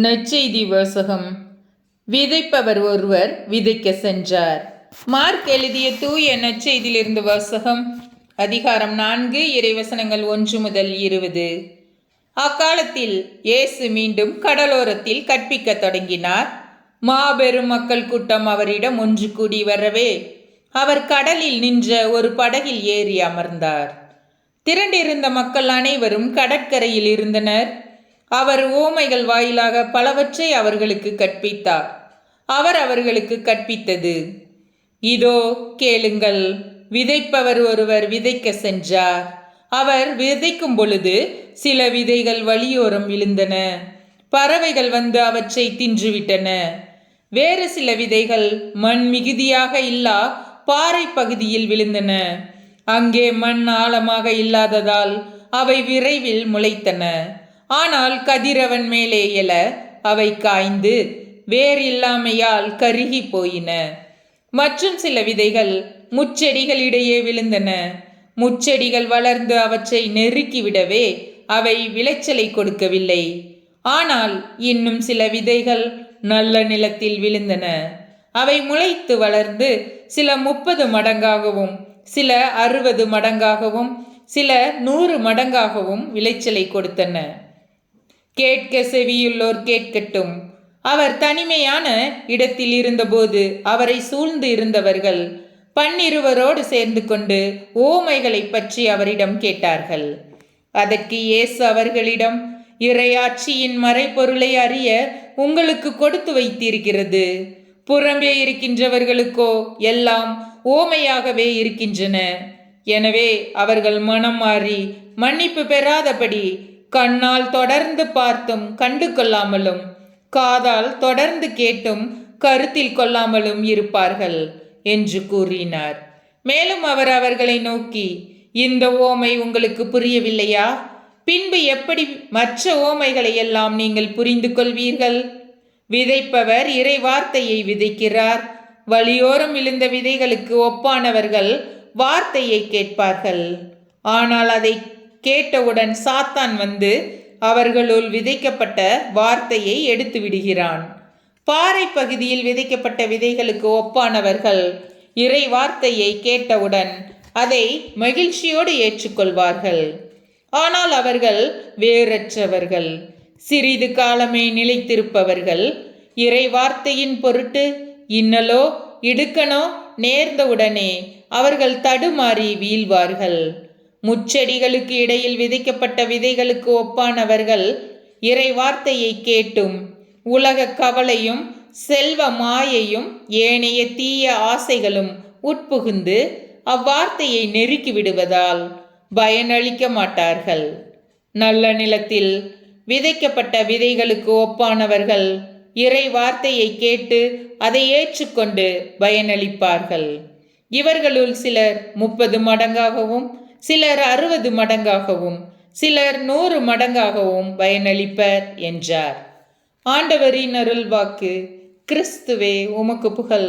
நற்செய்தி வாசகம். விதைப்பவர் ஒருவர் விதைக்க சென்றார். மார்க் எழுதிய தூய நற்செய்தியிலிருந்து வாசகம். அதிகாரம் 4, இறைவசனங்கள் 1 முதல் 20. அக்காலத்தில் இயேசு மீண்டும் கடலோரத்தில் கற்பிக்க தொடங்கினார். மாபெரும் மக்கள் கூட்டம் அவரிடம் ஒன்று கூடி வரவே அவர் கடலில் நின்ற ஒரு படகில் ஏறி அமர்ந்தார். திரண்டிருந்த மக்கள் அனைவரும் கடற்கரையில் இருந்தனர். அவர் உவமைகள் வாயிலாக பலவற்றை அவர்களுக்கு கற்பித்தார். அவர் அவர்களுக்கு கற்பித்தது: இதோ கேளுங்கள், விதைப்பவர் ஒருவர் விதைக்க சென்றார். அவர் விதைக்கும் பொழுது சில விதைகள் வழியோரம் விழுந்தன. பறவைகள் வந்து அவற்றை தின்றுவிட்டன. வேறு சில விதைகள் மண் மிகுதியாக இல்லா பாறை பகுதியில் விழுந்தன. அங்கே மண் ஆழமாக இல்லாததால் அவை விரைவில் முளைத்தன. ஆனால் கதிரவன் மேலே எழ அவை காய்ந்து வேர் இல்லாமையால் கருகி போயின. மற்றும் சில விதைகள் முச்செடிகளிடையே விழுந்தன. முச்செடிகள் வளர்ந்து அவற்றை நெருக்கிவிடவே அவை விளைச்சலை கொடுக்கவில்லை. ஆனால் இன்னும் சில விதைகள் நல்ல நிலத்தில் விழுந்தன. அவை முளைத்து வளர்ந்து சில 30 மடங்காகவும் சில 60 மடங்காகவும் சில 100 மடங்காகவும் விளைச்சலை கொடுத்தன. கேட்க செவியுள்ளோர் கேட்கட்டும். அவர் தனிமையான இடத்தில் இருந்தபோது அவரை சூழ்ந்து இருந்தவர்கள் 12 சேர்ந்து கொண்டு உவமைகளை பற்றி அவரிடம் கேட்டார்கள். அதற்கு இயேசு அவர்களிடம், இறையாட்சியின் மறைபொருளை அறிய உங்களுக்கு கொடுத்து வைத்திருக்கிறது. புறம்பே இருக்கின்றவர்களுக்கோ எல்லாம் உவமையாகவே இருக்கின்றன. எனவே அவர்கள் மனம் மாறி மன்னிப்பு பெறாதபடி கண்ணால் தொடர்ந்து பார்த்தும் கண்டு கொள்ளாமலும் காதால் தொடர்ந்து கேட்டும் கருத்தில் கொள்ளாமலும் இருப்பார்கள் என்று கூறினார். மேலும் அவர் அவர்களை நோக்கி, இந்த ஓமை உங்களுக்கு புரியவில்லையா? பின்பு எப்படி மற்ற ஓமைகளை எல்லாம் நீங்கள் புரிந்து கொள்வீர்கள்? விதைப்பவர் இறை வார்த்தையை விதைக்கிறார். வழியோரம் விழுந்த விதைகளுக்கு ஒப்பானவர்கள் வார்த்தையை கேட்பார்கள். ஆனால் அதை கேட்டவுடன் சாத்தான் வந்து அவர்களுள் விதைக்கப்பட்ட வார்த்தையை எடுத்து விடுகிறான். பாறை பகுதியில் விதைக்கப்பட்ட விதைகளுக்கு ஒப்பானவர்கள் இறை வார்த்தையை கேட்டவுடன் அதை மகிழ்ச்சியோடு ஏற்றுக்கொள்வார்கள். ஆனால் அவர்கள் வேறற்றவர்கள், சிறிது காலமே நிலைத்திருப்பவர்கள். இறை வார்த்தையின் பொருட்டு இன்னலோ இடுக்கணோ நேர்ந்தவுடனே அவர்கள் தடுமாறி வீழ்வார்கள். முச்செடிகளுக்கு இடையில் விதைக்கப்பட்ட விதைகளுக்கு ஒப்பானவர்கள் இறை வார்த்தையை கேட்டும் உலக கவலையும் செல்வ மாயையும் ஏனைய தீய ஆசைகளும் உட்புகுந்து அவ்வார்த்தையை நெருக்கி விடுவதால் பயனளிக்க மாட்டார்கள். நல்ல நிலத்தில் விதைக்கப்பட்ட விதைகளுக்கு ஒப்பானவர்கள் இறை வார்த்தையை கேட்டு அதை ஏற்றுக்கொண்டு பயனளிப்பார்கள். இவர்களுள் சிலர் 30 மடங்காகவும் சிலர் 60 மடங்காகவும் சிலர் 100 மடங்காகவும் பயனளிப்பர் என்றார். ஆண்டவரின் அருள்வாக்கு. கிறிஸ்துவே உமக்கு புகழ்.